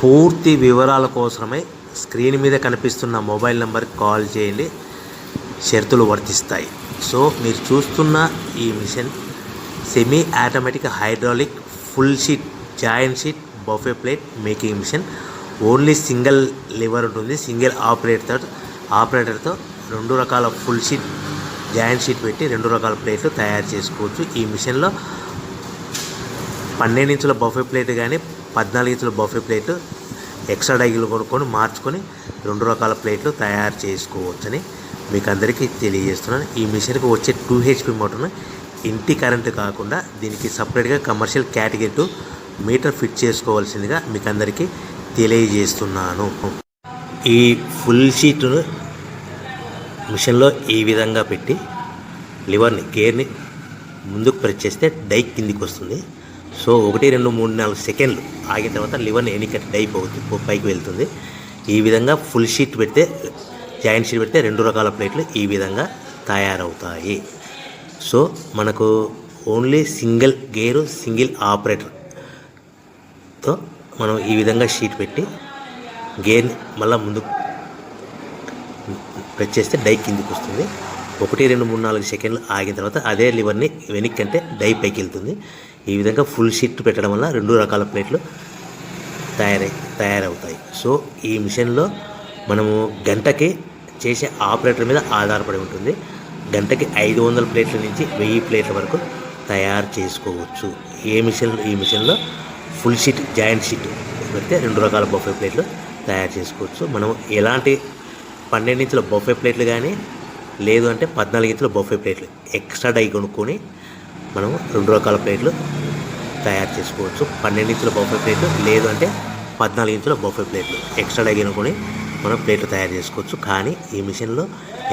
పూర్తి వివరాల కోసమై స్క్రీన్ మీద కనిపిస్తున్న మొబైల్ నెంబర్కి కాల్ చేయండి. షరతులు వర్తిస్తాయి. సో మీరు చూస్తున్న ఈ machine semi automatic hydraulic full sheet joint sheet buffet plate making machine. Only single lever ఉంటుంది. సింగిల్ ఆపరేటర్తో 2 రకాల ఫుల్ షీట్ జాయింట్ షీట్ పెట్టి 2 రకాల ప్లేట్లు తయారు చేసుకోవచ్చు. ఈ మిషన్లో 12 ఇంచుల బఫే ప్లేట్ కానీ 14 ఇంచుల బఫే ప్లేట్ ఎక్స్ట్రా డైలు కొనుక్కొని మార్చుకొని 2 రకాల ప్లేట్లు తయారు చేసుకోవచ్చని మీకు అందరికీ తెలియజేస్తున్నాను. ఈ మిషన్కి వచ్చే 2 HP మోటార్ను ఇంటి కరెంటు కాకుండా దీనికి సపరేట్గా కమర్షియల్ కేటగిరీ 2 మీటర్ ఫిట్ చేసుకోవాల్సిందిగా మీకు అందరికీ తెలియజేస్తున్నాను. ఈ ఫుల్ షీట్ను మిషన్లో ఈ విధంగా పెట్టి లివర్ని గేర్ని ముందుకు ప్రెస్ చేస్తే డై కిందికి వస్తుంది. సో 1 2 3 4 సెకండ్లు ఆగిన తర్వాత లివర్ని ఎన్నికట్టి డై పైకి వెళ్తుంది. ఈ విధంగా ఫుల్ షీట్ పెడితే జాయింట్ షీట్ పెడితే 2 రకాల ప్లేట్లు ఈ విధంగా తయారవుతాయి. సో మనకు ఓన్లీ సింగిల్ గేరు సింగిల్ ఆపరేటర్తో మనం ఈ విధంగా షీట్ పెట్టి గేర్ని మళ్ళీ ముందుకు ప్రెస్ చేస్తే డై కిందికి వస్తుంది. 1 2 3 4 సెకండ్లు ఆగిన తర్వాత అదే లివర్ని వెనక్కి అంటే డై పైకి వెళ్తుంది. ఈ విధంగా ఫుల్ షీట్ పెట్టడం వల్ల 2 రకాల ప్లేట్లు తయారవుతాయి. సో ఈ మిషన్లో మనము గంటకి చేసే ఆపరేటర్ మీద ఆధారపడి ఉంటుంది. గంటకి 500 ప్లేట్ల నుంచి 1000 ప్లేట్ల వరకు తయారు చేసుకోవచ్చు. ఈ మిషన్లో ఫుల్ షీట్ జాయింట్ షీట్ పెడితే 2 రకాల బఫే ప్లేట్లు తయారు చేసుకోవచ్చు. మనం ఎలాంటి 12 ఇంచుల బఫే ప్లేట్లు కానీ లేదు అంటే 14 ఇంచుల బఫే ప్లేట్లు ఎక్స్ట్రా డై కొనుక్కొని మనం 2 రకాల ప్లేట్లు తయారు చేసుకోవచ్చు. 12 ఇంచుల బఫే ప్లేట్లు లేదు అంటే 14 ఇంచుల బఫే ప్లేట్లు ఎక్స్ట్రా డై కొనుక్కొని మనం ప్లేట్లు తయారు చేసుకోవచ్చు. కానీ ఈ మిషన్లో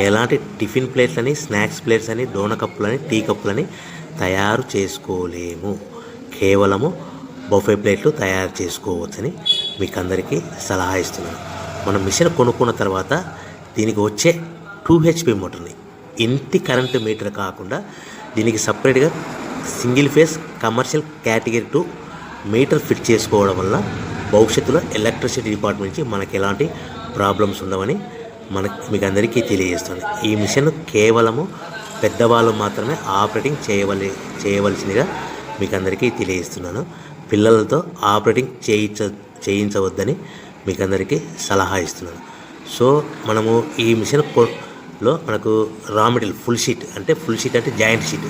ఎలాంటి టిఫిన్ ప్లేట్లని స్నాక్స్ ప్లేట్స్ అని డోనా కప్పులని టీ కప్పులని తయారు చేసుకోలేము. కేవలము బఫే ప్లేట్లు తయారు చేసుకోవచ్చని మీకు అందరికీ సలహా ఇస్తున్నాను. మనం మిషన్ కొనుక్కున్న తర్వాత దీనికి వచ్చే 2 HP మోటార్ని ఇంటి కరెంటు మీటర్ కాకుండా దీనికి సపరేట్గా single phase commercial category 2 metre fit చేసుకోవడం వల్ల భవిష్యత్తులో ఎలక్ట్రిసిటీ డిపార్ట్మెంట్ నుంచి మనకి ఎలాంటి ప్రాబ్లమ్స్ ఉండవని మీకు అందరికీ తెలియజేస్తుంది. ఈ మిషన్ కేవలము పెద్దవాళ్ళు మాత్రమే ఆపరేటింగ్ చేయవలసిందిగా మీకు అందరికీ తెలియజేస్తున్నాను. పిల్లలతో ఆపరేటింగ్ చేయించవద్దని మీకు అందరికీ సలహా ఇస్తున్నాను. సో మనము ఈ మిషన్లో మనకు రా మెటీరియల్ ఫుల్ షీట్ అంటే జాయింట్ షీట్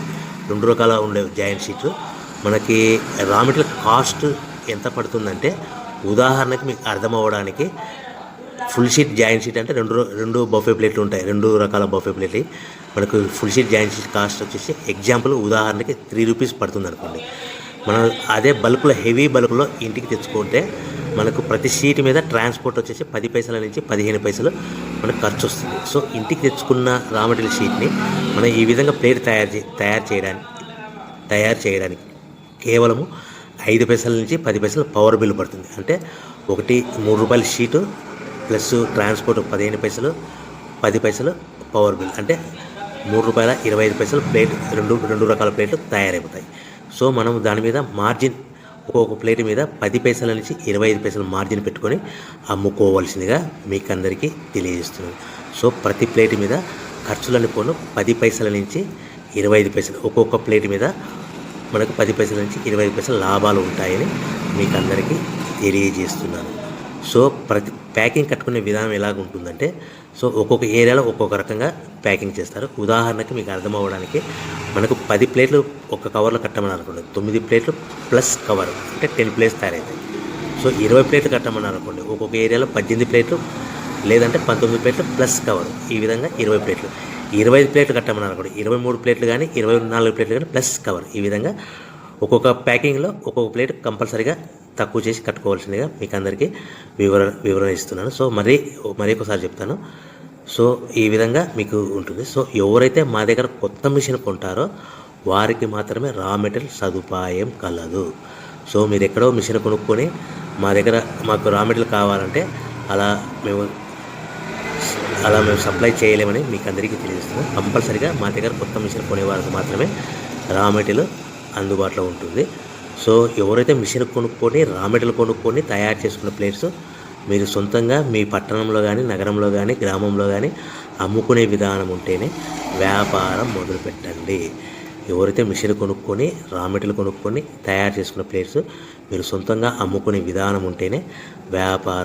2 రకాల ఉండే జాయింట్ షీట్లు మనకి రా మెటీరియల్ కాస్ట్ ఎంత పడుతుందంటే ఉదాహరణకి మీకు అర్థం అవ్వడానికి ఫుల్ షీట్ జాయింట్ షీట్ అంటే 2 బఫే ప్లేట్లు ఉంటాయి. 2 రకాల బఫే ప్లేట్లు మనకు full sheet joint sheet cost వచ్చేసి ఎగ్జాంపుల్ ఉదాహరణకి 3 రూపీస్ పడుతుంది అనుకోండి. మనం అదే బల్క్లో హెవీ బల్క్లో ఇంటికి తెచ్చుకుంటే మనకు ప్రతి షీట్ మీద ట్రాన్స్పోర్ట్ వచ్చేసి 10 పైసల నుంచి 15 పైసలు మనకు ఖర్చు వస్తుంది. సో ఇంటికి తెచ్చుకున్న రా మెటీరియల్ షీట్ని మనం ఈ విధంగా ప్లేట్ తయారు చేయడానికి కేవలము 5 పైసల నుంచి 10 పైసలు పవర్ బిల్ పడుతుంది. అంటే 3 రూపాయల షీటు ప్లస్ ట్రాన్స్పోర్ట్ 15 పైసలు 10 పైసలు పవర్ బిల్ అంటే 3 రూపాయల 25 పైసలు ప్లేట్ 2 రకాల ప్లేట్లు తయారైపోతాయి. సో మనం దాని మీద మార్జిన్ ఒక్కొక్క ప్లేట్ మీద 10 పైసల నుంచి 25 పైసలు మార్జిన్ పెట్టుకొని అమ్ముకోవాల్సిందిగా మీకు అందరికీ తెలియజేస్తున్నాను. సో ప్రతి ప్లేట్ మీద ఖర్చులని పోను 10 పైసల నుంచి 25 పైసలు ఒక్కొక్క ప్లేట్ మీద మనకు 10 పైసల నుంచి 25 పైసలు లాభాలు ఉంటాయని మీకు అందరికీ తెలియజేస్తున్నాను. సో ప్రతి ప్యాకింగ్ కట్టుకునే విధానం ఎలాగ ఉంటుందంటే సో ఒక్కొక్క ఏరియాలో ఒక్కొక్క రకంగా ప్యాకింగ్ చేస్తారు. ఉదాహరణకి మీకు అర్థం అవ్వడానికి మనకు 10 ప్లేట్లు ఒక కవర్లో కట్టమని అనుకోండి, 9 ప్లేట్లు ప్లస్ కవర్ అంటే 10 ప్లేట్స్ తయారవుతాయి. సో 20 ప్లేట్లు కట్టమని అనుకోండి, ఒక్కొక్క ఏరియాలో 18 ప్లేట్లు లేదంటే 19 ప్లేట్లు ప్లస్ కవర్ ఈ విధంగా 20 ప్లేట్లు. 25 ప్లేట్లు కట్టమని అనుకోండి, 23 ప్లేట్లు కానీ 24 ప్లేట్లు కానీ ప్లస్ కవర్ ఈ విధంగా ఒక్కొక్క ప్యాకింగ్లో ఒక్కొక్క ప్లేట్ కంపల్సరీగా తక్కువ చేసి కట్టుకోవాల్సిందిగా మీకు అందరికీ వివరణ ఇస్తున్నాను. సో మరీ ఒకసారి చెప్తాను. సో ఈ విధంగా మీకు ఉంటుంది. సో ఎవరైతే మా దగ్గర కొత్త మిషన్ కొంటారో వారికి మాత్రమే రా మెటీరియల్ సదుపాయం కలదు. సో మీరు ఎక్కడో మిషన్ కొనుక్కొని మాకు రా మెటీరియల్ కావాలంటే అలా మేము సప్లై చేయలేమని మీకు అందరికీ తెలియజేస్తున్నాం. కంపల్సరీగా మా దగ్గర కొత్త మిషన్ కొనే వారికి మాత్రమే రా మెటీరియల్ అందుబాటులో ఉంటుంది. సో ఎవరైతే మిషన్ కొనుక్కొని రా మెటీరియల్ కొనుక్కొని తయారు చేసుకున్న ప్లేట్స్ మీరు సొంతంగా మీ పట్టణంలో కానీ నగరంలో కానీ గ్రామంలో కానీ అమ్ముకునే విధానం ఉంటేనే వ్యాపారం మొదలుపెట్టండి. ఎవరైతే మిషన్ కొనుక్కొని రా మెటీరియల్ కొనుక్కొని తయారు చేసుకున్న ప్లేట్స్ మీరు సొంతంగా అమ్ముకునే విధానం ఉంటేనే వ్యాపారం